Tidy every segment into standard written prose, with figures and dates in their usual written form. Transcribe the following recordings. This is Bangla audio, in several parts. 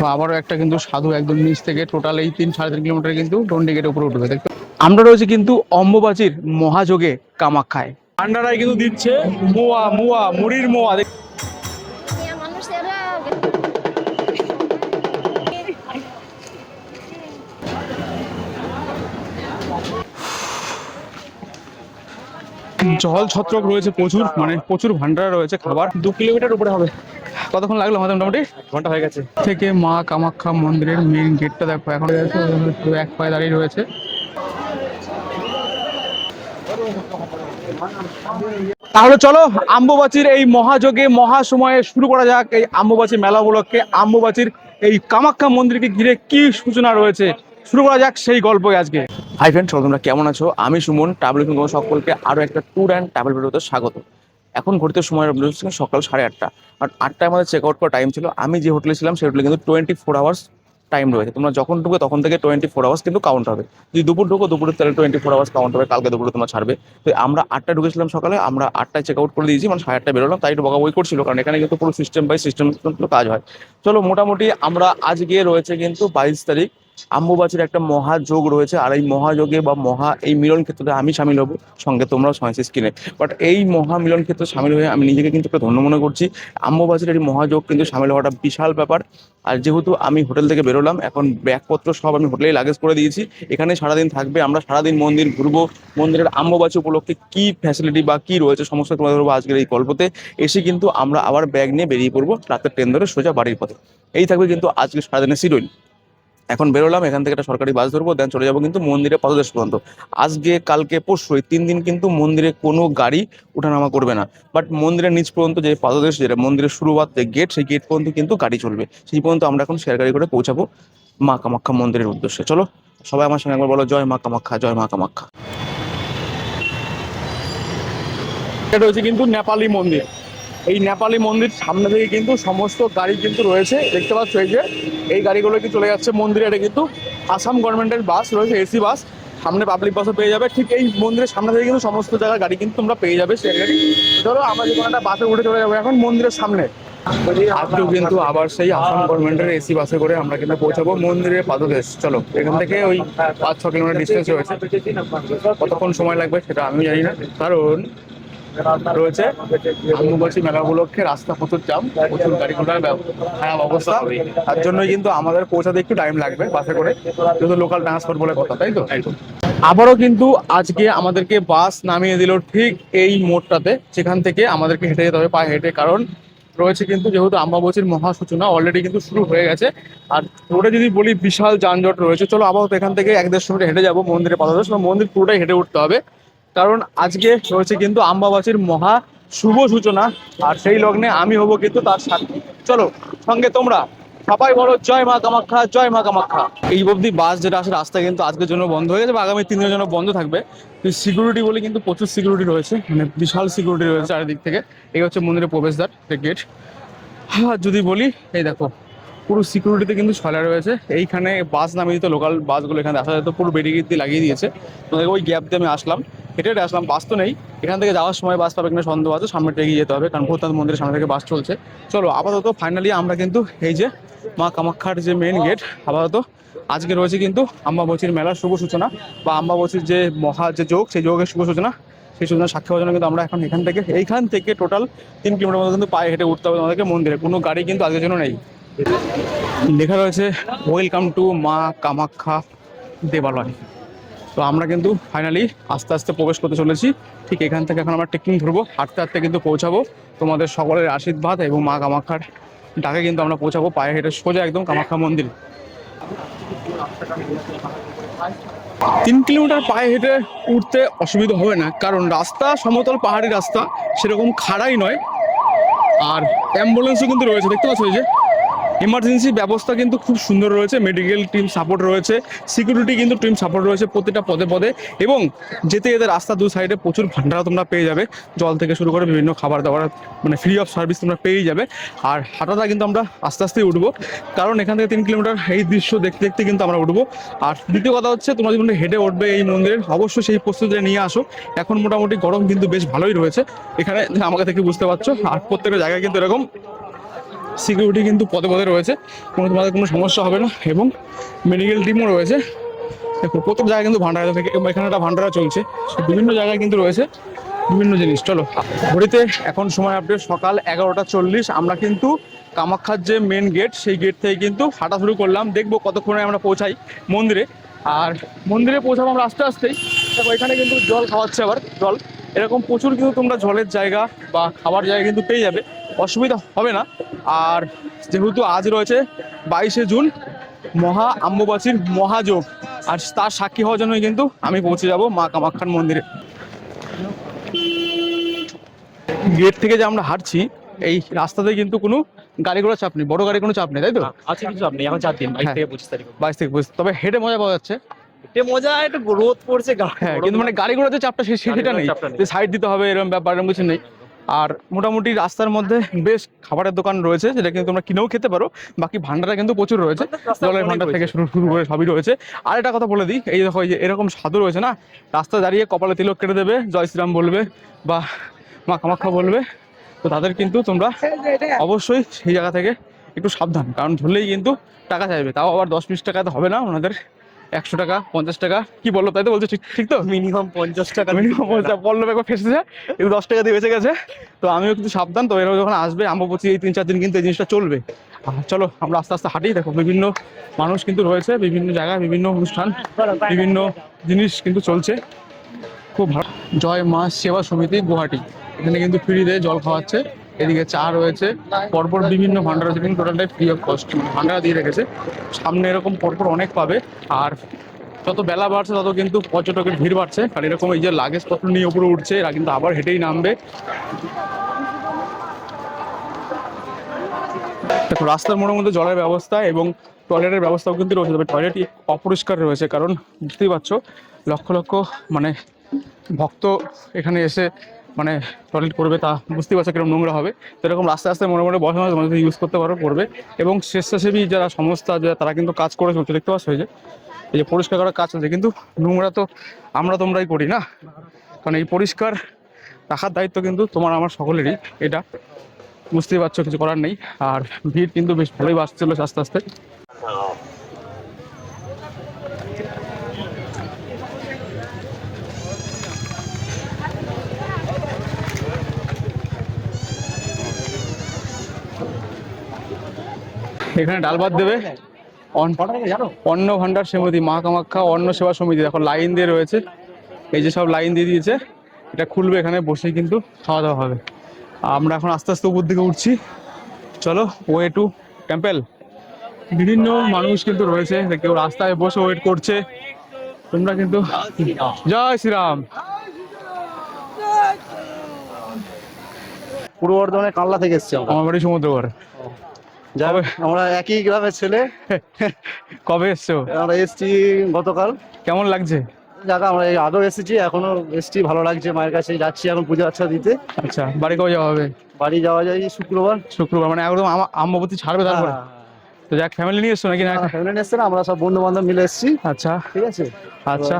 তো আবারও একটা কিন্তু সাধু একদম নিচ থেকে টোটাল এই 3-3.5 কিলোমিটার কিন্তু ডন্ডি গেটের উপরে উঠবে। দেখতে আমরা রয়েছে কিন্তু অম্বুবাচীর মহাযোগে কামাখ্যায়। পান্ডারাই কিন্তু দিচ্ছে মোয়া মোয়া মুড়ির মোয়া। জল ছত্রক রয়েছে প্রচুর, মানে প্রচুর ভান্ডারা রয়েছে খাবার। 2 কিলোমিটার উপরে হবে। কতক্ষণ লাগলো আমাদের? মোটামুটি ঘন্টা হয়ে গেছে। থেকে মা কামাখ্যা মন্দিরের মেইন গেটটা দেখো, এখন এক পায়ে দাঁড়িয়ে রয়েছে। তাহলে চলো অম্বুবাচীর এই মহাযোগে মহাসময়ে শুরু করা যাক এই অম্বুবাচী মেলা উপলক্ষে অম্বুবাচীর এই কামাখ্যা মন্দিরকে ঘিরে কি সূচনা রয়েছে, শুরু করা যাক সেই গল্পই আজকে। হাই ফ্রেন্ড, তোমরা কেমন আছো? আমি সুমন, ট্রাভেল তোমাদের সকলকে আরো একটা ট্যুর অ্যান্ড ট্রাভেল ভিডিওতে স্বাগত। এখন ঘুরতে সময় সকাল 8:30, আর 8টায় আমাদের চেক আউট করার টাইম ছিল। আমি যে হোটেলে ছিলাম সেই হোটেলে কিন্তু 24 আওয়ার্স টাইম রয়েছে। তোমরা যখন ঢুকবে তখন থেকে 24 আওয়ার্স কিন্তু কাউন্ট হবে। যদি দুপুর ঢুকো দুপুরে তাহলে 24 আওয়ার্স কাউন্ট হবে, কালকে দুপুরে তোমার ছাড়বে। তো আমরা 8টায় ঢুকেছিলাম সকালে, আমরা 8টায় চেক আউট করে দিয়েছি, মানে 8:30 বেরোলাম। তাই একটু বকাবকি করছিল, কারণ এখানে কিন্তু পুরো সিস্টেম বাই সিস্টেম কাজ হয়। চলো মোটামুটি আমরা আজকে রয়েছে কিন্তু 22 তারিখ, অম্বুবাচীর একটা মহাযোগ রয়েছে। আর এই মহাযোগে বা এই মিলন ক্ষেত্রে আমি সামিল হব, সঙ্গে তোমরাও সয়েন্সিস কিনে। বাট এই মহা মিলন ক্ষেত্রে সামিল হয়ে আমি নিজেকে কিন্তু একটা ধন্য মনে করছি। অম্বুবাচীর এই মহাযোগ কিন্তু সামিল হওয়াটা বিশাল ব্যাপার। আর যেহেতু আমি হোটেল থেকে বেরোলাম, এখন ব্যাগপত্র সব আমি হোটেলেই লাগেজ করে দিয়েছি। এখানে সারাদিন থাকবে, আমরা সারাদিন মন্দির ঘুরবো। মন্দিরের অম্বুবাচী উপলক্ষে কি ফ্যাসিলিটি বা কি রয়েছে সমস্ত তোমাদের ধরবো আজকের এই গল্পতে। এসে কিন্তু আমরা আবার ব্যাগ নিয়ে বেরিয়ে পড়বো রাতের ট্রেন ধরে সোজা বাড়ির পথে। এই থাকবে কিন্তু আজকে সারাদিনের শিডিউল। এখন বেরোলাম, এখান থেকে একটা সরকারি বাস ধরবো, দেন চলে যাবো কিন্তু মন্দিরে পদদেশ পর্যন্ত। আজকে কালকে পরশু এই 3 দিন কিন্তু মন্দিরে কোনো গাড়ি ওঠানামা করবে না। বাট মন্দিরের নিচ পর্যন্ত যে পদদেশ, যেটা মন্দিরের শুরুয়াত যে গেট, সেই গেট পর্যন্ত কিন্তু গাড়ি চলবে। সেই পর্যন্ত আমরা এখন শেয়ার গাড়ি করে পৌঁছাবো মা কামাখ্যা মন্দিরের উদ্দেশ্যে। চলো সবাই আমার সঙ্গে একবার বলো, জয় মা কামাখ্যা, জয় মা কামাখ্যা। এটা হচ্ছে কিন্তু নেপালি মন্দির। এই নেপালি মন্দির সামনে থেকে কিন্তু সমস্ত গাড়ি কিন্তু রয়েছে, দেখতে পাচ্ছ এই যে এই গাড়িগুলো কিন্তু চলে যাচ্ছে মন্দিরে। এটা কিন্তু আসাম গভর্নমেন্টের বাস রয়েছে, এসি বাস। সামনে পাবলিক বাসও পেয়ে যাবে। ঠিক এই মন্দিরের সামনে থেকে কিন্তু সমস্ত জায়গায় গাড়ি কিন্তু তোমরা পেয়ে যাবে, সেই গাড়ি। ধরো আমরা যে কোনো একটা বাসে উঠে চলে যাবো এখন মন্দিরের সামনে। আজকেও কিন্তু আবার সেই আসাম গভর্নমেন্টের এসি বাসে করে আমরা কিন্তু পৌঁছাবো মন্দিরের পাদদেশ। চলো এখান থেকে ওই 5-6 কিলোমিটার ডিস্টেন্স রয়েছে। কতক্ষণ সময় লাগবে সেটা আমি জানি না, কারণ রয়েছে অম্বুবাচী মেলা উপলক্ষে রাস্তা প্রচুর জাম, প্রচুর গাড়ি ঘোড়ার খারাপ অবস্থা। তার জন্যই কিন্তু আমাদের পৌঁছাতে একটু টাইম লাগবে বাসে করে, যেহেতু লোকাল ট্রান্সপোর্ট বলে কথা, তাই তো? আবারও কিন্তু আজকে আমাদেরকে বাস নামিয়ে দিল ঠিক এই মোড়টাতে, যেখান থেকে আমাদেরকে হেঁটে যেতে হবে, পায়ে হেঁটে। কারণ রয়েছে কিন্তু যেহেতু অম্বুবাচীর মহাসূচনা অলরেডি কিন্তু শুরু হয়ে গেছে। আর রোডে যদি বলি বিশাল যানজট রয়েছে। চলো আপাতত এখান থেকে 1-1.5 মিনিট হেঁটে যাবো মন্দিরে পাদদেশ। মন্দির পুরোটাই হেঁটে উঠতে হবে, কারণ আজকে রয়েছে কিন্তু অম্বুবাচীর মহা শুভ সূচনা। আর সেই লগ্নে আমি হব কিন্তু তার সাথে। চলো সঙ্গে তোমরা সবাই বলো, জয় মা কামাখ্যা, জয় মা কামাখ্যা। এই অবধি বাস যেটা আসে রাস্তা কিন্তু আজকের জন্য বন্ধ হয়ে গেছে, বা আগামী 3 দিনের জন্য বন্ধ থাকবে। সিকিউরিটি বলে কিন্তু প্রচুর সিকিউরিটি রয়েছে, মানে বিশাল সিকিউরিটি রয়েছে চারিদিক থেকে। এই হচ্ছে মন্দিরের প্রবেশদ্বার, গেট। হ্যাঁ যদি বলি, এই দেখো পুরো সিকিউরিটিতে কিন্তু ছলা রয়েছে। এইখানে বাস নামিয়ে দিত, লোকাল বাসগুলো এখানে আসা যেত, পুরো ব্যারিকেড দিয়ে লাগিয়ে দিয়েছে। তো ওই গ্যাপ দিয়ে আমি আসলাম, হেঁটে হেঁটে আসলাম। বাস তো নেই এখান থেকে, যাওয়ার সময় বাস পাবে কিনা সন্দেহ আছে। সামনে এগিয়ে যেতে হবে, কারণ ভূতনাথ মন্দিরের সামনে থেকে বাস চলছে। চলো আপাতত ফাইনালি আমরা কিন্তু এই যে মা কামাখ্যার যে মেন গেট, আপাতত আজকে রয়েছে কিন্তু অম্বুবাচীর মেলার শুভ সূচনা, বা অম্বুবাচীর যে যে যোগ, সেই যোগের শুভ সূচনা। সেই সূচনা সাক্ষী হওয়ার জন্য কিন্তু আমরা এখন এইখান থেকে টোটাল 3 কিলোমিটার মতো কিন্তু পায়ে হেঁটে উঠতে হবে আমাদেরকে মন্দিরে। কোনো গাড়ি কিন্তু আজকের জন্য নেই। লেখা রয়েছে ওয়েলকাম টু মা কামাখ্যা দেবালয়। তো আমরা কিন্তু ফাইনালি আস্তে আস্তে প্রবেশ করতে চলেছি। ঠিক এখান থেকে এখন আমরা ট্রেকিং ধরবো, হাঁটতে হাঁটতে কিন্তু পৌঁছাবো তোমাদের সকলের আশীর্বাদ এবং মা কামাখ্যার ডাকে কিন্তু আমরা পৌঁছাবো পায়ে হেঁটে সোজা একদম কামাখ্যা মন্দির। 3 কিলোমিটার পায়ে হেঁটে উঠতে অসুবিধা হবে না, কারণ রাস্তা সমতল পাহাড়ি রাস্তা, সেরকম খাড়াই নয়। আর অ্যাম্বুলেন্সও কিন্তু রয়েছে, দেখতে পাচ্ছ এই যে ইমার্জেন্সি ব্যবস্থা কিন্তু খুব সুন্দর রয়েছে। মেডিকেল টিম সাপোর্ট রয়েছে, সিকিউরিটি কিন্তু টিম সাপোর্ট রয়েছে প্রতিটা পদে পদে। এবং যেতে যেতে রাস্তা দু সাইডে প্রচুর ভান্ডারা তোমরা পেয়ে যাবে, জল থেকে শুরু করে বিভিন্ন খাবার দাবার, মানে ফ্রি অফ সার্ভিস তোমরা পেয়েই যাবে। আর হাঁটাটা কিন্তু আমরা আস্তে আস্তেই উঠবো, কারণ এখান থেকে 3 কিলোমিটার এই দৃশ্য দেখতে দেখতে কিন্তু আমরা উঠবো। আর দ্বিতীয় কথা হচ্ছে, তোমরা যখন হেঁটে উঠবে এই মন্দিরের, অবশ্যই সেই প্রস্তুতিটা নিয়ে আসো। এখন মোটামুটি গরম কিন্তু বেশ ভালোই রয়েছে এখানে, আমাকে থেকে বুঝতে পারছো। আর প্রত্যেকটা জায়গায় কিন্তু এরকম সিকিউরিটি কিন্তু পদে পদে রয়েছে, তোমাদের কোনো সমস্যা হবে না। এবং মেডিকেল টিমও রয়েছে। দেখো প্রত্যেক জায়গায় কিন্তু ভান্ডারা থেকে, এখানে একটা ভান্ডারা চলছে, বিভিন্ন জায়গায় কিন্তু রয়েছে বিভিন্ন জিনিস। চলো, ঘড়িতে এখন সময় আপডেট সকাল 11:40। আমরা কিন্তু কামাখ্যার যে মেন গেট, সেই গেট থেকে কিন্তু হাঁটা শুরু করলাম। দেখবো কতক্ষণে আমরা পৌঁছাই মন্দিরে। আর মন্দিরে পৌঁছাবো আমরা আস্তে আস্তেই। দেখো এখানে কিন্তু জল খাওয়াচ্ছে, আবার জল এরকম প্রচুর কিন্তু তোমরা জলের জায়গা বা খাবার জায়গা কিন্তু পেয়ে যাবে, অসুবিধা হবে না। আর যেহেতু আজ রয়েছে 22শে জুন, মহা অম্বুবাচীর মহাযোগ, আর তার সাক্ষী হওয়ার জন্যই কিন্তু আমি পৌঁছে যাব মা কামাখ্যার মন্দিরে। গেট থেকে যে আমরা হাঁটছি, এই রাস্তাতে কিন্তু কোনো গাড়ি ঘোড়া চাপ নেই, বড় গাড়ি কোনো চাপ নেই, তাই তো? আছে কিছু আপনি এখন 4 দিন 22 থেকে 25 তারিখ 22 থেকে 25, তবে হেঁটে মজা পাওয়া যাচ্ছে। এটা মজা, একটু রোদ পড়ছে হ্যাঁ, কিন্তু মানে গাড়ি ঘোড়াতে চাপটা সেটা নেই, চাপটা নেই। যে সাইড দিতে হবে এরকম ব্যাপার, এরকম কিছু নেই। আর মোটামুটি রাস্তার মধ্যে বেশ খাবারের দোকান রয়েছে, যেটা কিন্তু তোমরা কিনেও খেতে পারো। বাকি ভান্ডারা কিন্তু প্রচুর রয়েছে, জলের ভান্ডার থেকে শুরু করে সবই রয়েছে। আর একটা কথা বলে দিই, এই দেখো এই যে এরকম সাধু রয়েছে না, রাস্তায় দাঁড়িয়ে কপালে তিলক কেটে দেবে, জয় শ্রীরাম বলবে বা মা কামাখ্যা বলবে। তো তাদের কিন্তু তোমরা অবশ্যই সেই জায়গা থেকে একটু সাবধান, কারণ ধরলেই কিন্তু টাকা চাইবে। তাও আবার 10-20 টাকাতে হবে না, ওনাদের 100 টাকা 50 টাকা কি বললো, তাই তো বলছে? ঠিক ঠিক তো, মিনিমাম 50 টাকা মিনিমাম বললো, একবার ফেসেছে কিন্তু 10 টাকা দিয়ে বেঁচে গেছে। তো আমিও কিন্তু সাবধান। তো এরা যখন আসবে অম্বুবাচী, এই 3-4 দিন কিন্তু এই জিনিসটা চলবে। আর চলো আমরা আস্তে আস্তে হাঁটি। দেখো বিভিন্ন মানুষ কিন্তু রয়েছে, বিভিন্ন জায়গায় বিভিন্ন অনুষ্ঠান, বিভিন্ন জিনিস কিন্তু চলছে, খুব ভালো। জয় মা সেবা সমিতি গুয়াহাটি, এখানে কিন্তু ফ্রিতে জল খাওয়াচ্ছে, এদিকে চা রয়েছে, পরপর বিভিন্ন ভান্ডারা আছে, কিন্তু টোটালটাই ফ্রি অফ কস্ট ভান্ডারা দিয়ে রেখেছে। সামনে এরকম পরপর অনেক পাবে। আর যত বেলা বাড়ছে তত কিন্তু পর্যটকের ভিড় বাড়ছে, আর এরকম এই যে লাগেজ পত্র নিয়ে উপরে উঠছে, এরা কিন্তু আবার হেঁটেই নামবে। দেখো রাস্তার মোড়ের মধ্যে জলের ব্যবস্থা এবং টয়লেটের ব্যবস্থাও কিন্তু রয়েছে, তবে টয়লেটই অপরিষ্কার রয়েছে, কারণ বুঝতেই পারছো লক্ষ লক্ষ মানে ভক্ত এখানে এসে মানে টয়লেট করবে, তা বুঝতেই পারছো কিরকম নোংরা হবে। তো এরকম রাস্তায় রাস্তায় মোড়ে মোড়ে বসানো তোমাদের ইউজ করতে পারো, করবে। এবং স্বেচ্ছাসেবী যারা সংস্থা, যারা তারা কিন্তু কাজ করে চলছে, দেখতে পাচ্ছ এই যে পরিষ্কার করার কাজ চলছে। কিন্তু নোংরা তো আমরা তোমরাই করি না, কারণ এই পরিষ্কার রাখার দায়িত্ব কিন্তু তোমার আমার সকলেরই, এটা বুঝতেই পারছো, কিছু করার নেই। আর ভিড় কিন্তু বেশ ভালোই বাড়ছিল আস্তে আস্তে। এখানে ডাল ভাত দেবে, অন্ন ভান্ডার সমিতি, মা কামাখ্যা অন্ন সেবা সমিতি। দেখো লাইন দিয়ে রয়েছে, এই যে সব লাইন দিয়ে দিয়েছে, এটা খুলবে, এখানে বসে কিন্তু খাওয়া দাওয়া হবে। আমরা এখন আস্তে আস্তে উপর দিকে উঠছি। চলো, ওয়ে টু টেম্পল। বিভিন্ন মানুষ কিন্তু রয়েছে, কেউ রাস্তায় বসে ওয়েট করছে। তোমরা কিন্তু জয় শ্রীরাম। পূর্ব বর্ধমানের কানলা থেকে এসেছি আমরা। আমার বাড়ি সমুদ্রগড়। যাবে, আমরা একই গ্রামের ছেলে। কবে এসছো? আমরা এসেছি গতকাল। কেমন লাগছে জায়গা? আমরা এই আগেও এসেছি, এখনো এসেছি, ভালো লাগছে। মায়ের কাছে যাচ্ছি এখন পুজো আচ্ছা দিতে। আচ্ছা, বাড়ি কবে যাওয়া হবে? বাড়ি যাওয়া যায় শুক্রবার। শুক্রবার মানে একদম অম্বুবাচী ছাড়বে তারপরে? তো যাক, ফ্যামিলি নিয়ে এসছো নাকি? না ফ্যামিলি এসছে না, আমরা সব বন্ধু বান্ধব মিলে এসেছি। আচ্ছা ঠিক আছে, আচ্ছা,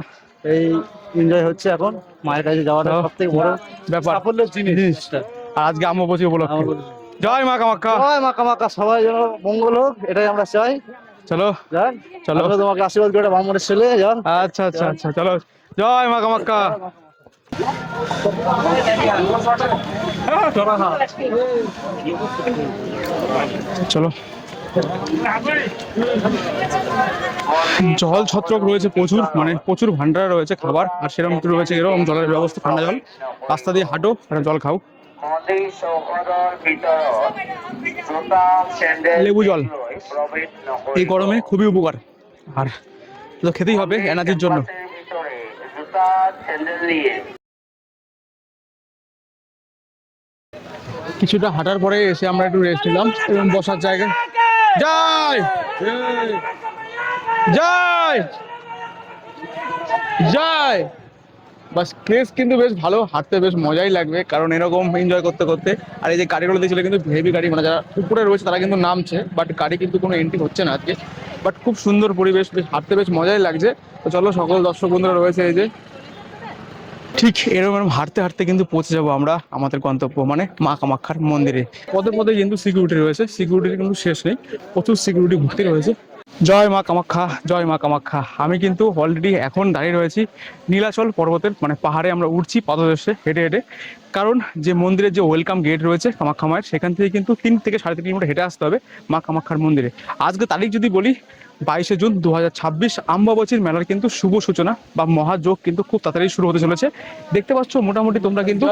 এই এনজয় হচ্ছে এখন। মায়ের কাছে যাওয়াটা সব থেকে বড় ব্যাপার, সাফল্যের জিনিস। আর আজকে অম্বুবাচী উপলক্ষে জয় মা কামাখ্যা। জয় মা কামাখ্যা, সবাই যেন মঙ্গল হোক, এটাই আমরা চাই। চলো যান, চলো, আমরা তোমাকে আশীর্বাদ করে ব্রাহ্মণের ছেলে যান। আচ্ছা আচ্ছা আচ্ছা, চলো, জয় মা কামাখ্যা। চলো, জল ছত্রক রয়েছে প্রচুর, মানে প্রচুর ভান্ডারা রয়েছে খাবার, আর সেরকম রয়েছে এরকম জলের ব্যবস্থা, ঠান্ডা জল। রাস্তা দিয়ে হাঁটো আর জল খাও। লেবু জল এই গরমে খুবই উপকার, আর তো খেতেই হবে এনার্জির জন্য। কিছুটা হাঁটার পরে এসে আমরা একটু রেস্ট নিলাম এবং বসার জায়গায়। জয় জয় জয়। বাস প্লেস কিন্তু বেশ ভালো, হাঁটতে বেশ মজাই লাগবে, কারণ এরকম এনজয় করতে করতে। আর এই যে গাড়িগুলো দেখছিলে কিন্তু হেভি গাড়ি, মানে যারা উপরে রয়েছে তারা কিন্তু নামছে, বাট গাড়ি কিন্তু কোনো এন্ট্রি হচ্ছে না আজকে। বাট খুব সুন্দর পরিবেশ, বেশ হাঁটতে বেশ মজাই লাগছে। তো চলো, সকল দর্শক বন্ধুরা রয়েছে এই যে ঠিক এরকম এরকম হাঁটতে হাঁটতে কিন্তু পৌঁছে যাবো আমরা আমাদের গন্তব্য, মানে মা কামাখ্যার মন্দিরে। পদে পদে কিন্তু সিকিউরিটি রয়েছে, সিকিউরিটির কিন্তু শেষ নেই, প্রচুর সিকিউরিটি ভর্তি রয়েছে। জয় মা কামাখ্যা, জয় মা কামাখ্যা। আমি কিন্তু অলরেডি এখন দাঁড়িয়ে রয়েছি নীলাচল পর্বতের মানে পাহাড়ে আমরা উঠছি পদদেশে হেঁটে হেঁটে। কারণ যে মন্দিরের যে ওয়েলকাম গেট রয়েছে কামাখ্যা মায়ের, সেখান থেকে কিন্তু 3 থেকে 3.5 কিলোমিটার হেঁটে আসতে হবে মা কামাখ্যার মন্দিরে। আজকে তারিখ যদি বলি 22শে জুন 2026, অম্বুবাচীর মেলার কিন্তু শুভ সূচনা বা মহাযোগ কিন্তু খুব তাড়াতাড়ি শুরু হতে চলেছে। দেখতে পাচ্ছ মোটামুটি তোমরা কিন্তু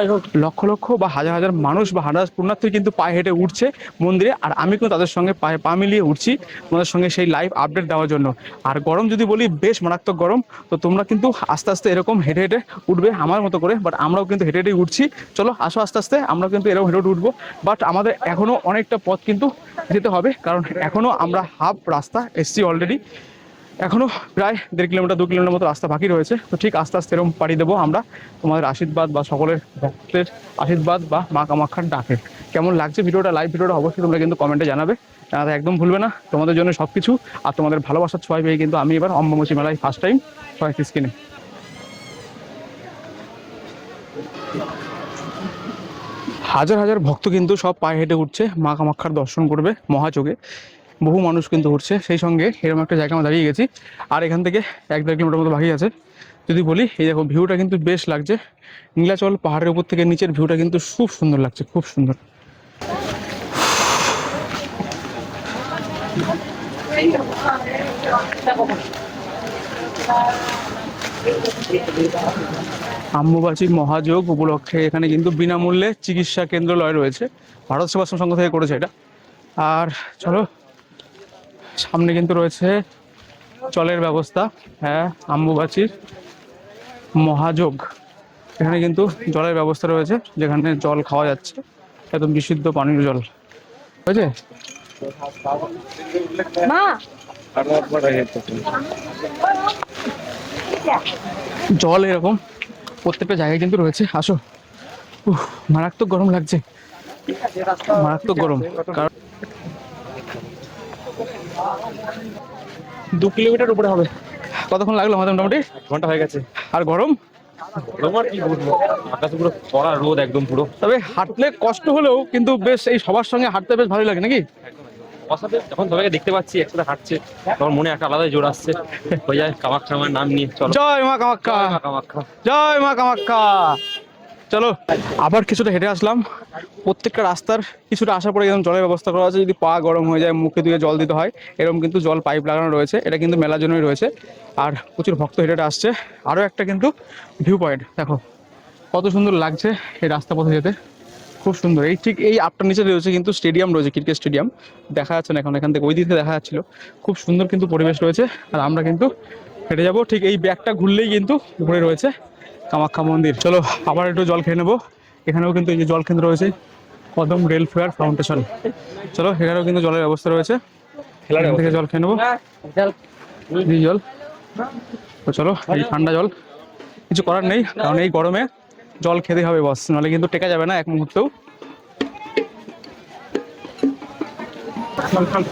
লক্ষ লক্ষ বা হাজার হাজার মানুষ বা হাজার পুণ্যার্থী কিন্তু পায়ে হেঁটে উঠছে মন্দিরে, আর আমি কিন্তু তাদের সঙ্গে পায়ে পা মিলিয়ে উঠছি তোমাদের সঙ্গে সেই লাইভ আপডেট দেওয়ার জন্য। আর গরম যদি বলি বেশ মারাত্মক গরম, তো তোমরা কিন্তু আস্তে আস্তে এরকম হেঁটে হেঁটে উঠবে আমার মতো করে, বাট আমরাও কিন্তু হেঁটে হেঁটেই উঠছি। চলো আসো আস্তে আস্তে আমরা কিন্তু এরকম হেঁটে হেঁটে উঠবো, বাট আমাদের এখনো অনেকটা পথ কিন্তু যেতে হবে, কারণ এখনো আমরা হাফ রাস্তা এসছি অলরেডি। এখনো প্রায় 1.5 কিলোমিটার 2 কিলোমিটার মতো রাস্তা বাকি রয়েছে। তো ঠিক আস্তে আস্তে এরকম পাড়ি দেবো আমরা তোমাদের আশীর্বাদ বা সকলের ভক্তের আশীর্বাদ বা মা কামাখ্যার ডাকে। কেমন লাগছে ভিডিওটা, লাইভ ভিডিওটা অবশ্যই তোমরা কিন্তু কমেন্টে জানাবে, জানাতে একদম ভুলবে না। তোমাদের জন্য সব কিছু, আর তোমাদের ভালোবাসার ছোঁয়া পেয়ে কিন্তু আমি এবার অম্বুবাচী মেলায় ফার্স্ট টাইম সবাই স্ক্রিনে। হাজার হাজার ভক্ত কিন্তু সব পায়ে হেঁটে উঠছে মা কামাখ্যার দর্শন করবে মহাযোগে। বহু মানুষ কিন্তু উঠছে, সেই সঙ্গে এরকম একটা জায়গা আমরা দাঁড়িয়ে গেছি, আর এখান থেকে 1-1.5 কিলোমিটার মতো বাকি আছে। যদি বলি এই দেখো ভিউটা কিন্তু বেশ লাগছে, নীলাচল পাহাড়ের উপর থেকে নিচের ভিউটা কিন্তু খুব সুন্দর লাগছে, খুব সুন্দর। অম্বুবাচী মহাযোগ উপলক্ষে এখানে কিন্তু বিনামূল্যে চিকিৎসা কেন্দ্রালয় রয়েছে, ভারত সেবাশ্রম সংঘ থেকে করেছে এটা। আর চলো সামনে কিন্তু রয়েছে জলের ব্যবস্থা। হ্যাঁ, অম্বুবাচীর মহাযোগ, এখানে কিন্তু জলের ব্যবস্থা রয়েছে, যেখানে জল খাওয়া যাচ্ছে, একদম বিশুদ্ধ পানীয় জল বুঝেছে। জল এরকম প্রত্যেকটা জায়গায় কিন্তু রয়েছে। আসো, মারাত্মক গরম লাগছে, মারাত্মক গরম। কারণ 2 কিলোমিটার উপরে হবে। কতক্ষণ লাগলো আমাদের? মোটামুটি ঘন্টা হয়ে গেছে। আর গরম তোমার কি বলবো, আকাশে পুরো কড়া রোদ একদম পুরো। তবে হাঁটলে কষ্ট হলেও কিন্তু বেশ এই সবার সঙ্গে হাঁটতে বেশ ভালোই লাগে নাকি? অসাথে যখন সবাইকে দেখতে পাচ্ছি একসাথে হাঁটছে, তখন মনে একটা আলাদাই জোর আসছে, হয়ে যায় কামাখ্যা আমার নাম নিয়ে। চলো জয় মা কামাখ্যা, জয় মা কামাখ্যা। জয় মা কামাখ্যা। চলো আবার কিছুটা হেঁটে আসলাম। প্রত্যেকটা রাস্তার কিছুটা আসার পরে একদম জলের ব্যবস্থা করা আছে, যদি পা গরম হয়ে যায় মুখে ধুয়ে জল দিতে হয়, এরকম কিন্তু জল পাইপ লাগানো রয়েছে। এটা কিন্তু মেলার জন্যই রয়েছে, আর প্রচুর ভক্ত হেঁটে হেঁটে আসছে। আরও একটা কিন্তু ভিউ পয়েন্ট দেখো কত সুন্দর লাগছে এই রাস্তা পথে যেতে, খুব সুন্দর। এই ঠিক এই আপটার নিচে রয়েছে কিন্তু স্টেডিয়াম রয়েছে, ক্রিকেট স্টেডিয়াম দেখা যাচ্ছে না এখন, এখান থেকে ওই দিকে দেখা যাচ্ছিল। খুব সুন্দর কিন্তু পরিবেশ রয়েছে, আর আমরা কিন্তু হেঁটে যাবো। ঠিক এই ব্যাগটা ঘুরলেই কিন্তু উপরে রয়েছে কামাখ্যা মন্দির। চলো আবার একটু জল খেয়ে নেবো। এখানেও কিন্তু এই যে জল কেন্দ্র রয়েছে, কদম ওয়েলফেয়ার ফাউন্ডেশন। চলো এখানেও কিন্তু জলের ব্যবস্থা রয়েছে, এখান থেকে জল খেয়ে নেবো। এই জল, তো চলো এই ঠান্ডা জল, কিছু করার নেই, কারণ এই গরমে জল খেতে হবে বস, নাহলে কিন্তু টেকা যাবে না এক মুহূর্তেও।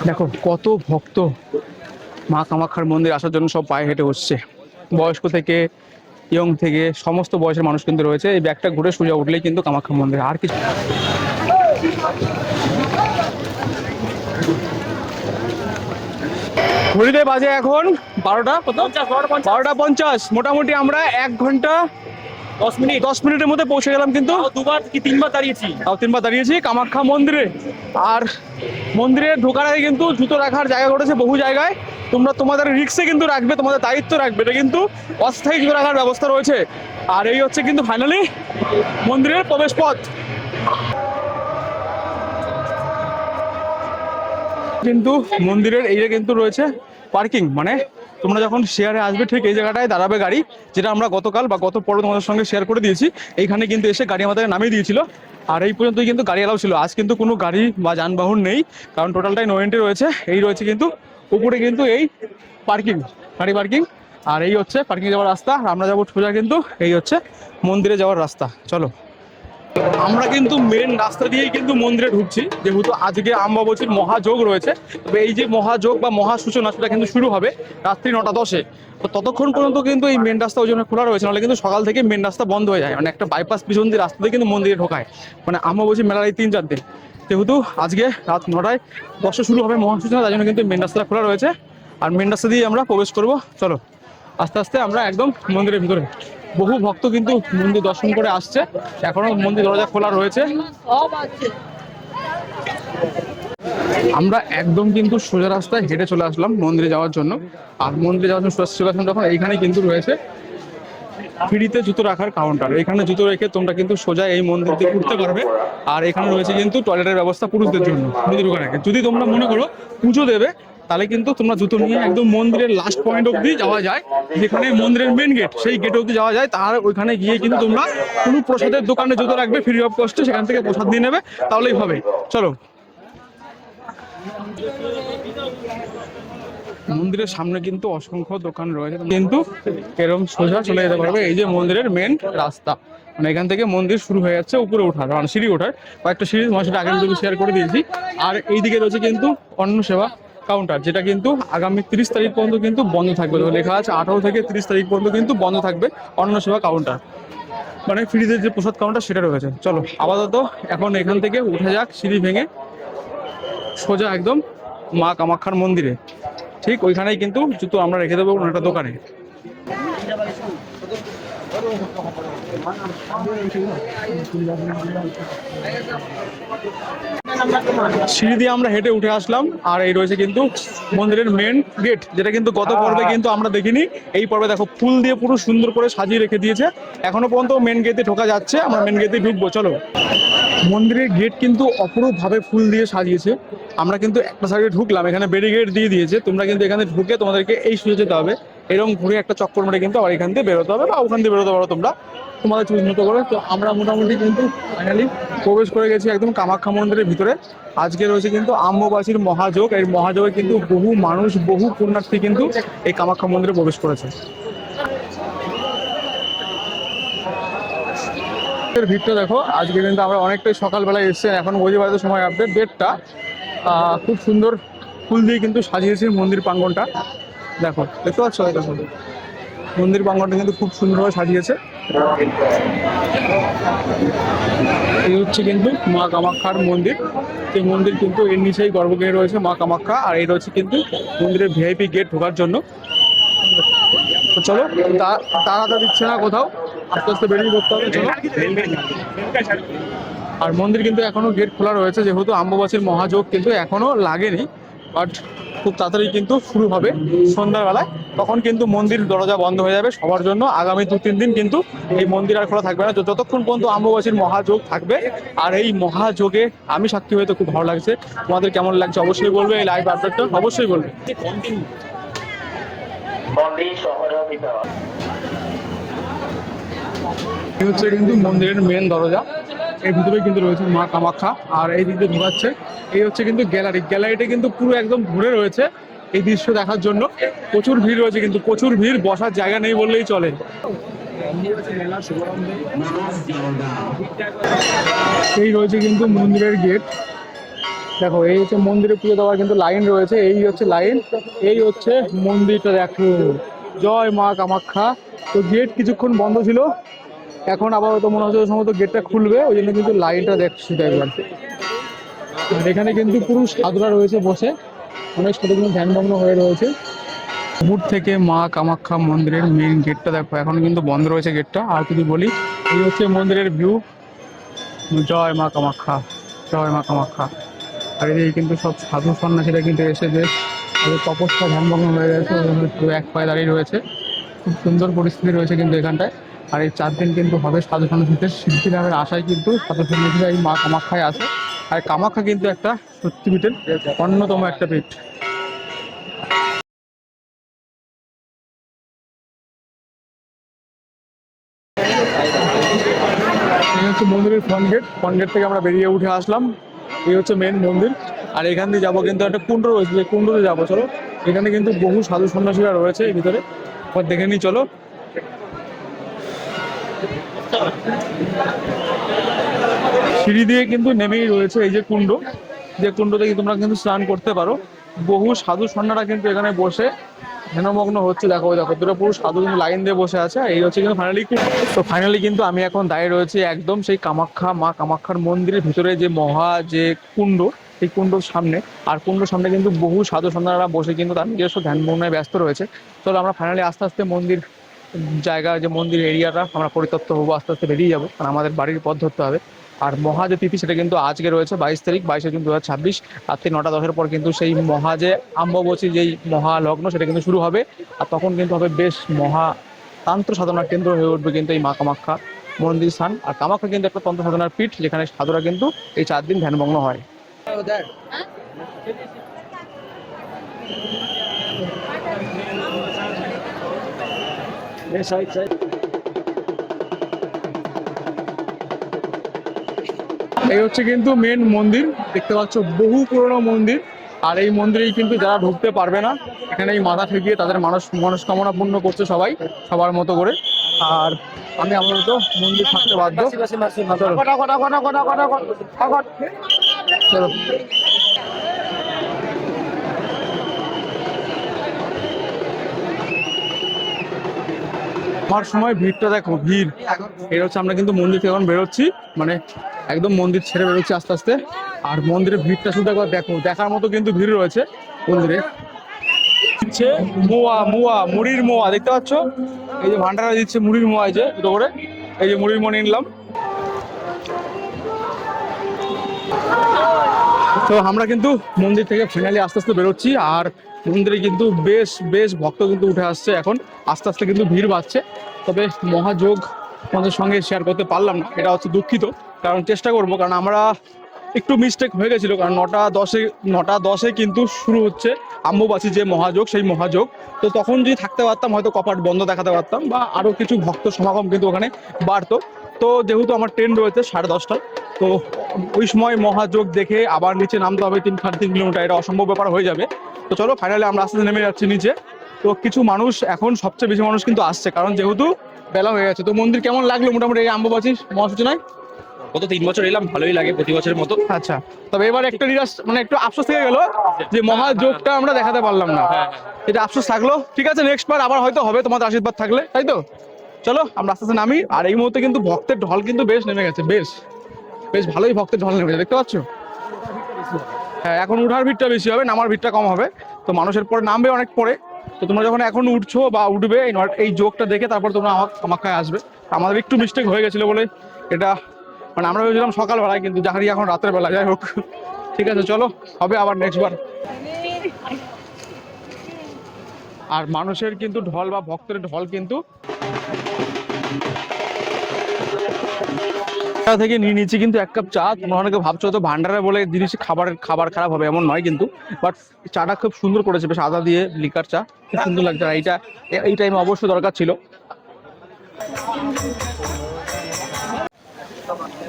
দেখো কত ভক্ত মা কামাখ্যার মন্দির আসার জন্য সব পায়ে হেঁটে উঠছে, বয়স্ক থেকে ইয়ং থেকে সমস্ত বয়সের মানুষ কিন্তু রয়েছে। এই ব্যাগটা ঘুরে সোজা উঠলেই কিন্তু কামাখ্যা মন্দির, আর কিছু। ঘড়িতে বাজে এখন 12টা 50। মোটামুটি আমরা 1 ঘন্টা 10 মিনিটের মধ্যে পৌঁছে গেলাম, কিন্তু 2বার কি 3বার দাঁড়িয়েছি, 3বার দাঁড়িয়েছি কামাখ্যা মন্দিরে। আর মন্দিরে ঢোকার আগে কিন্তু জুতো রাখার জায়গা করেছে বহু জায়গায়, তোমরা তোমাদের রিক্সে কিন্তু রাখবে, তোমাদের দায়িত্ব রাখবে, এটা কিন্তু অস্থায়ী জুতো রাখার ব্যবস্থা রয়েছে। আর এই হচ্ছে কিন্তু ফাইনালি মন্দিরের প্রবেশ পথ। কিন্তু মন্দিরের এই যে কিন্তু রয়েছে পার্কিং, মানে তোমরা যখন শেয়ারে আসবে ঠিক এই জায়গাটায় দাঁড়াবে গাড়ি, যেটা আমরা গতকাল বা গত পর্ব তোমাদের সঙ্গে শেয়ার করে দিয়েছি। এইখানে কিন্তু এসে গাড়ি আমাদের নামিয়ে দিয়েছিল, আর এই পর্যন্তই কিন্তু গাড়ি এলাও ছিল। আজ কিন্তু কোনো গাড়ি বা যানবাহন নেই, কারণ টোটালটাই নো এন্ট্রি রয়েছে। এই রয়েছে কিন্তু উপরে কিন্তু এই পার্কিং, গাড়ি পার্কিং, আর এই হচ্ছে পার্কিং যাওয়ার রাস্তা। আর আমরা যাবো সোজা কিন্তু এই হচ্ছে মন্দিরে যাওয়ার রাস্তা। চলো আমরা কিন্তু মেন রাস্তা দিয়েই কিন্তু মন্দিরে ঢুকছি, যেহেতু আজকে অমাবস্যার মহাযোগ রয়েছে। তবে এই যে মহাযোগ বা মহাসূচনা সেটা কিন্তু শুরু হবে রাত্রি 9টা 10-এ। তো ততক্ষণ পর্যন্ত কিন্তু এই মেন রাস্তা ওই জন্য খোলা রয়েছে, নাহলে কিন্তু সকাল থেকে মেন রাস্তা বন্ধ হয়ে যায়। মানে একটা বাইপাস পিছন দিয়ে রাস্তা দিয়ে কিন্তু মন্দিরে ঢোকায়, মানে অমাবস্যার মেলার এই 3-4 দিন। যেহেতু আজকে রাত 9টায় শুরু হবে মহাসূচনা, তাই জন্য কিন্তু মেন রাস্তাটা খোলা রয়েছে। আর মেন রাস্তা দিয়ে আমরা প্রবেশ করব। চলো আস্তে আস্তে আমরা একদম মন্দিরের ভিতরে। বহু ভক্ত কিন্তু মন্দির দর্শন করে আসছে, এখনো মন্দির দরজা খোলা রয়েছে। আমরা একদম কিন্তু সোজা রাস্তায় হেঁটে চলে আসলাম মন্দিরে যাওয়ার জন্য। আর মন্দিরে যাওয়ার জন্য সোজা চলে আসলাম যখন, এইখানে কিন্তু রয়েছে ফ্রিতে জুতো রাখার কাউন্টার। এখানে জুতো রেখে তোমরা কিন্তু সোজা এই মন্দির দিয়ে ঘুরতে পারবে। আর এখানে রয়েছে কিন্তু টয়লেটের ব্যবস্থা পুরুষদের জন্য মন্দির ওখানে। যদি তোমরা মনে করো পুজো দেবে, তাহলে কিন্তু তোমরা জুতো নিয়ে একদম মন্দিরের লাস্ট পয়েন্ট অবধি যাওয়া যায়, যেখানে মন্দিরের মেন গেট, সেই গেট অবধি যাওয়া যায়। তার ওইখানে গিয়ে কিন্তু তোমরা কোনো প্রসাদের দোকানে জুতো রাখবে ফ্রি অফ কস্টে, সেখান থেকে প্রসাদ নিয়ে নেবে, তাহলেই হবে। চলো মন্দিরের সামনে কিন্তু অসংখ্য দোকান রয়েছে, কিন্তু এরকম সোজা চলে যেতে পারবে। এই যে মন্দিরের মেন রাস্তা, মানে এখান থেকে মন্দির শুরু হয়ে যাচ্ছে উপরে ওঠার, মানে সিঁড়ি ওঠার। কয়েকটা সিঁড়ি তোমার সাথে আগের ভিডিও শেয়ার করে দিয়েছি। আর এইদিকে রয়েছে কিন্তু অন্ন সেবা কাউন্টার, যেটা কিন্তু আগামী 30 তারিখ পর্যন্ত কিন্তু বন্ধ থাকবে। তো লেখা আছে 18 থেকে 30 তারিখ পর্যন্ত কিন্তু বন্ধ থাকবে অন্ন সেবা কাউন্টার, মানে ফ্রিতে যে প্রসাদ কাউন্টার সেটা রয়েছে। চলো আপাতত এখন এখান থেকে উঠে যাক সিঁড়ি ভেঙে সোজা একদম মা কামাখ্যার মন্দিরে। ঠিক ওইখানেই কিন্তু জুতো আমরা রেখে দেবো একটা দোকানে। সিঁড়ি দিয়ে আমরা হেঁটে উঠে আসলাম। আর এই রয়েছে কিন্তু মন্দিরের মেন গেট, যেটা কিন্তু গত পর্বে কিন্তু আমরা দেখিনি। এই পর্বে দেখো ফুল দিয়ে পুরো সুন্দর করে সাজিয়ে রেখে দিয়েছে। এখনো পর্যন্ত মেন গেটে ঢোকা যাচ্ছে, আমরা মেন গেটে ঢুকবো। চলো মন্দিরের গেট কিন্তু অপরূপভাবে ফুল দিয়ে সাজিয়েছে। আমরা কিন্তু একটা সাইডে ঢুকলাম, এখানে ব্যারিকেড দিয়ে দিয়েছে। তোমরা কিন্তু এখানে ঢুকে তোমাদেরকে এই সুযোগ যেতে হবে, এরকম ঘুরে একটা চক্কর মেরে কিন্তু আবার এখান দিয়ে বেরোতে হবে, বা ওখান দিয়ে বেরোতে পারো তোমরা তোমাদের চুজ মতো করে। তো আমরা মোটামুটি কিন্তু ফাইনালি প্রবেশ করে গেছি একদম কামাখ্যা মন্দিরের ভিতরে। আজকে রয়েছে কিন্তু অম্বুবাচীর মহাযোগ। এই মহাযোগে কিন্তু বহু মানুষ, বহু পুণ্যার্থী কিন্তু এই কামাখ্যা মন্দিরে প্রবেশ করেছে। ভিড়টা দেখো, আজকে কিন্তু আমরা অনেকটাই সকালবেলায় এসেছি, এখন বলতে পারতে সময় আপডেট ডেটটা। খুব সুন্দর ফুল দিয়ে কিন্তু সাজিয়েছে মন্দির প্রাঙ্গণটা। দেখো দেখতে পাচ্ছ, দেখো মন্দির প্রাঙ্গণটা কিন্তু খুব সুন্দরভাবে সাজিয়েছে। এই হচ্ছে কিন্তু মা কামাখ্যার মন্দির। এই মন্দির কিন্তু এর নিচেই গর্ভগৃহে রয়েছে মা কামাখ্যা। আর এই রয়েছে কিন্তু মন্দিরের ভিআইপি গেট ঢোকার জন্য। তো চলো তাড়াতাড়ি দিচ্ছে না কোথাও, আস্তে আস্তে বেরিয়ে পড়তে হবে। চলো। আর মন্দির কিন্তু এখনো গেট খোলা রয়েছে, যেহেতু অম্বুবাচীর মহাযোগ কিন্তু এখনো লাগেনি, বাট খুব তাড়াতাড়ি কিন্তু শুরু হবে সন্ধ্যাবেলায়। তখন কিন্তু মন্দির দরজা বন্ধ হয়ে যাবে সবার জন্য। আগামী 2-3 দিন কিন্তু এই মন্দির আর খোলা থাকবে না, যতক্ষণ পর্যন্ত অম্বুবাচীর মহাযোগ থাকবে। আর এই মহাযোগে আমি সাক্ষী হয়ে তো খুব ভালো লাগছে। তোমাদের কেমন লাগছে অবশ্যই বলবে, এই লাইভ আপডেটটা অবশ্যই বলবে। এই হচ্ছে কিন্তু মন্দিরের মেন দরজা, এর ভিতরে কিন্তু রয়েছে মা কামাখ্যা। আর এই দিক দিয়ে ঢোকাচ্ছে, এই হচ্ছে কিন্তু গ্যালারিটা কিন্তু পুরো একদম ঘুরে রয়েছে এই দৃশ্য দেখার জন্য। প্রচুর ভিড় রয়েছে, কিন্তু প্রচুর ভিড়, বসার জায়গা নেই বললেই চলে। এই রয়েছে কিন্তু মন্দিরের গেট। দেখো এই হচ্ছে মন্দিরে পুজো দেওয়ার কিন্তু লাইন রয়েছে, এই হচ্ছে লাইন, এই হচ্ছে মন্দিরটা। দেখো জয় মা কামাখ্যা। তো গেট কিছুক্ষণ বন্ধ ছিল, এখন আপাতত মনে হচ্ছে সম্ভবত গেটটা খুলবে, ওই জন্য কিন্তু লাইনটা দেখছি একবার। আর এখানে কিন্তু পুরো সাধুরা রয়েছে বসে, অনেক সাধু কিন্তু ধ্যানমগ্ন হয়ে রয়েছে। দূর থেকে মা কামাখ্যা মন্দিরের মেন গেটটা দেখো, এখন কিন্তু বন্ধ রয়েছে গেটটা। আর যদি বলি, এই হচ্ছে মন্দিরের ভিউ। জয় মা কামাখ্যা, জয় মা কামাখ্যা। আর এদিকে কিন্তু সব সাধু সন্ন্যাসীরা কিন্তু এসে বেশ তপস্যা ধ্যানমগ্ন হয়ে গেছে, এক পায়ে দাঁড়িয়ে রয়েছে। খুব সুন্দর পরিস্থিতি রয়েছে কিন্তু এখানটায়। আর এই 4 দিন কিন্তু হবে সাধু সন্ন্যাসীদের সিদ্ধি লাভের আশায় কিন্তু সাধু সন্ন্যাসীরা এই মা কামাখ্যায় আসে। আর কামাখ্যা কিন্তু একটা শক্তিপীঠের অন্যতম একটা পীঠ। এই হচ্ছে মন্দিরের ফ্রন্ট গেট থেকে আমরা বেরিয়ে উঠে আসলাম। এই হচ্ছে মেন মন্দির। আর এখান দিয়ে যাবো কিন্তু একটা কুণ্ড রয়েছে, যে কুণ্ডতে যাবো। চলো, এখানে কিন্তু বহু সাধু সন্ন্যাসীরা রয়েছে এই ভিতরে, দেখে নিই চলো। সিঁড়ি দিয়ে কিন্তু নেমেই রয়েছে এই যে কুণ্ড, যে কুণ্ডতে তোমরা কিন্তু স্নান করতে পারো। বহু সাধু সন্ন্যারা কিন্তু এখানে বসে ধ্যানমগ্ন হচ্ছে। দেখো দেখো দুটো পুরো সাধু কিন্তু লাইন দিয়ে বসে আছে। এই হচ্ছে কিন্তু ফাইনালি। তো ফাইনালি কিন্তু আমি এখন দাঁড়িয়ে রয়েছি একদম সেই কামাখ্যা, মা কামাখ্যার মন্দিরের ভিতরে যে মহা যে কুণ্ড, এই কুণ্ডর সামনে। আর কুণ্ডর সামনে কিন্তু বহু সাধু সন্ন্যারা বসে কিন্তু তার নিজস্ব ধ্যান মগ্নে ব্যস্ত রয়েছে। চলো আমরা ফাইনালি আস্তে আস্তে মন্দির জায়গা, যে মন্দির এরিয়াটা আমরা পরিতপ্ত হবো, আস্তে আস্তে বেরিয়ে যাবো, কারণ আমাদের বাড়ির পথ ধরতে হবে। আর মহা যে তিথি সেটা কিন্তু আজকে রয়েছে 22 তারিখ, 22শে জুন 2026, রাত্রি 9টা 10-এর পর কিন্তু সেই মহা যে অম্বুবাচী যেই মহালগ্ন সেটা কিন্তু শুরু হবে। আর তখন কিন্তু হবে বেশ মহা তান্ত্র সাধনার কেন্দ্র হয়ে উঠবে কিন্তু এই মা কামাখ্যা মন্দির স্থান। আর কামাখ্যা কিন্তু একটা তন্ত্র সাধনার পীঠ, যেখানে সাধুরা কিন্তু এই 4 দিন ধ্যানমগ্ন হয়। এই হচ্ছে কিন্তু মেন মন্দির, দেখতে পাচ্ছ বহু পুরনো মন্দির। আর এই মন্দিরেই কিন্তু যারা ঢুকতে পারবে না, এখানে এই মাথা ঠেকিয়ে তাদের মনস্কামনা পূর্ণ করছে সবাই সবার মতো করে। আর আমি আপাতত মন্দির থাকতে বাধ্য। চলো। আমার সময় ভিড়টা দেখো, ভিড়। এটা হচ্ছে আমরা কিন্তু মন্দির থেকে এখন বেরোচ্ছি, মানে একদম মন্দির ছেড়ে বেরোচ্ছি আস্তে আস্তে। আর মন্দিরের ভিড়টা শুধু একবার দেখো, দেখার মতো কিন্তু ভিড় রয়েছে মন্দিরে। দিচ্ছে মোয়া, মোয়া, মুড়ির মোয়া, দেখতে পাচ্ছ? এই যে ভান্ডারা দিচ্ছে মুড়ির মোয়া, এই যে দুটো করে, এই যে মুড়ির মোয়া নিলাম। তো আমরা কিন্তু মন্দির থেকে ফাইনালি আস্তে আস্তে বেরোচ্ছি। আর মন্দিরে কিন্তু বেশ বেশ ভক্ত কিন্তু উঠে আসছে এখন, আস্তে আস্তে কিন্তু ভিড় বাড়ছে। তবে মহাযোগ আমাদের সঙ্গে শেয়ার করতে পারলাম না, এটা হচ্ছে দুঃখিত। কারণ চেষ্টা করবো, কারণ আমরা একটু মিস্টেক হয়ে গেছিলো, কারণ 9টা 10-এ কিন্তু শুরু হচ্ছে অম্বুবাচী যে মহাযোগ, সেই মহাযোগ। তো তখন যদি থাকতে পারতাম হয়তো কপাট বন্ধ দেখাতে পারতাম, বা আরও কিছু ভক্ত সমাগম কিন্তু ওখানে বাড়তো। তো যেহেতু আমার ট্রেন রয়েছে 10:30টায়, তো ওই সময় মহাযোগ দেখে আবার নিচে নামতে হবে 3-3.5 কিলোমিটার, এটা অসম্ভব ব্যাপার হয়ে যাবে। তো চলো ফাইনালি আমরা আস্তে আস্তে নেমে যাচ্ছি নিচে। তো কিছু মানুষ, এখন সবচেয়ে বেশি মানুষ কিন্তু আসছে, কারণ যেহেতু বেলা হয়ে গেছে। তো মন্দির কেমন লাগলো মোটামুটি এই অম্বুবাচীর মহাসূচনায়? গত 3 বছর এলাম, ভালোই লাগে প্রতি বছরের মতো। আচ্ছা, তবে এবার একটা নিরাশ, মানে একটু আফসোস থেকে গেল যে মহাযোগটা আমরা দেখাতে পারলাম না, এটা আফসোস থাকলো। ঠিক আছে, নেক্সট বার আবার হয়তো হবে তোমাদের আশীর্বাদ থাকলে, তাই তো? চলো আমরা আস্তে আস্তে নামি। আর এই মুহূর্তে কিন্তু ভক্তের ঢল কিন্তু বেশ নেমে গেছে, বেশ বেশ ভালোই ভক্তের ঢল নেমে গেছে, দেখতে পাচ্ছ? হ্যাঁ, এখন উঠার ভিড়টা বেশি হবে, নামার ভিড়টা কম হবে। তো মানুষের পরে নামবে অনেক পরে। তো তোমরা যখন এখন উঠছো বা উঠবে, এই যোগটা দেখে তারপর তোমরা আমার কামাখ্যায় আসবে। আমাদের একটু মিস্টেক হয়ে গেছিলো বলে এটা, মানে আমরা ভেবেছিলাম সকালবেলায়, কিন্তু জাহারি এখন রাতের বেলা। যাই হোক, ঠিক আছে, চলো হবে আবার নেক্সট বার। আর মানুষের কিন্তু ঢল বা ভক্তের ঢল কিন্তু থেকে নিয়ে নিচ্ছি কিন্তু 1 কাপ চা। তোমরা অনেকে ভাবছো তো ভান্ডারে বলে জিনিস খাবার খারাপ হবে, এমন নয় কিন্তু। বাট চাটা খুব সুন্দর করেছে, বেশ আদা দিয়ে লিকার চা, খুব সুন্দর লাগছে। আর এই টাইমে অবশ্যই দরকার ছিল।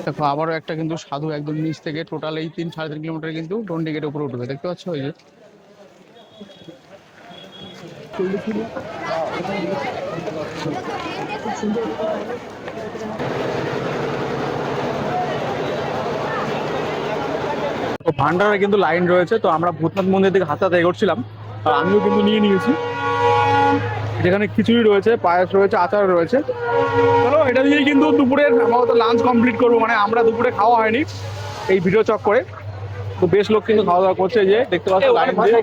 দেখো আবারও একটা কিন্তু সাধু একদম নিচ থেকে টোটাল এই 3-3.5 কিলোমিটার কিন্তু ডন্ডি গেটে উপরে উঠবে, দেখতে পাচ্ছ? ওই যে ভান্ডারে কিন্তু লাইন রয়েছে। তো আমরা ভূতনাথ মন্দির থেকে হাতে হাতে এগোচ্ছিলাম, আর আমিও কিন্তু নিয়ে নিয়েছি। যেখানে খিচুড়ি রয়েছে, পায়েস রয়েছে, আচার রয়েছে। চলো এটা দিয়েই কিন্তু দুপুরের আমাদের লাঞ্চ কমপ্লিট করবো। মানে আমরা দুপুরে খাওয়া হয়নি এই ভিডিও চক্করে। তো বেশ লোক কিন্তু খাওয়া দাওয়া করছে, যে দেখতে পাচ্ছ লাইন দিয়ে।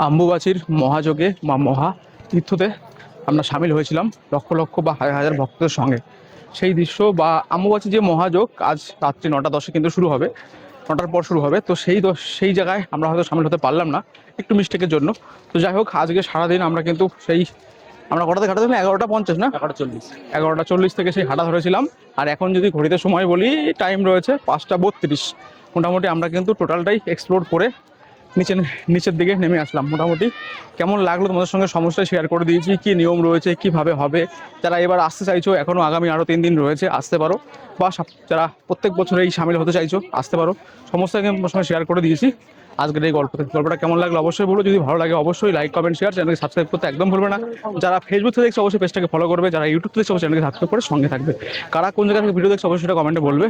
অম্বুবাচীর মহাযোগে বা মহা তীর্থতে আমরা সামিল হয়েছিলাম লক্ষ লক্ষ বা হাজার হাজার ভক্তদের সঙ্গে। সেই দৃশ্য বা অম্বুবাচী যে মহাযোগ আজ রাত্রি 9টা 10-এ কিন্তু শুরু হবে, 9টার পর শুরু হবে। তো সেই জায়গায় আমরা হয়তো সামিল হতে পারলাম না একটু মিস্টেকের জন্য। তো যাই হোক, আজকে সারাদিন আমরা কিন্তু আমরা কটাতে হাঁটা ধরলাম? 11টা 50 না 11টা 40 থেকে সেই হাঁটা ধরেছিলাম। আর এখন যদি ঘড়িতে সময় বলি, টাইম রয়েছে 5টা 32। মোটামুটি আমরা কিন্তু টোটালটাই এক্সপ্লোর করে নিচের দিকে নেমে আসলাম। মোটামুটি কেমন লাগলো তোমাদের সঙ্গে সমস্যা শেয়ার করে দিয়েছি, কি নিয়ম রয়েছে, কিভাবে হবে। যারা এবার আসতে চাইছো, এখনও আগামী আরও 3 দিন রয়েছে, আসতে পারো। বা যারা প্রত্যেক বছর এই সামিল হতে চাইছো, আসতে পারো। সমস্ত তোমার সঙ্গে শেয়ার করে দিয়েছি। আজকের এই গল্পটা কেমন লাগলো অবশ্যই বলো, যদি ভালো লাগে অবশ্যই লাইক কমেন্ট শেয়ার, চ্যানেলকে সাবস্ক্রাইব করতে একদম ভুলবে না। যারা ফেসবুক থেকে দেখছে অবশ্যই পেজটাকে ফলো করবে, যারা ইউটিউব থেকে দেখছে অবশ্যই চ্যানেলকে সাবস্ক্রাইব করে সঙ্গে থাকবে। কারা কোন জায়গা থেকে ভিডিও দেখছে অবশ্যই সেটা কমেন্টে বলবে,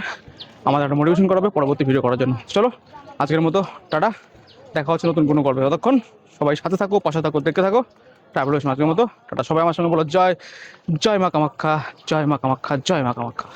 আমাদের একটা মোটিভেশন করাবে পরবর্তী ভিডিও করার জন্য। চলো আজকের মতো টাটা, দেখা হচ্ছে নতুন কোনো গল্পে। ততক্ষণ সবাই সাথে থাকো, পাশে থাকো, দেখতে থাকো ট্রাভেল আজকের মতো টাটা। সবাই আমার সঙ্গে বলো জয় জয় মা কামাখ্যা, জয় মা কামাখ্যা, জয় মা কামাখ্যা।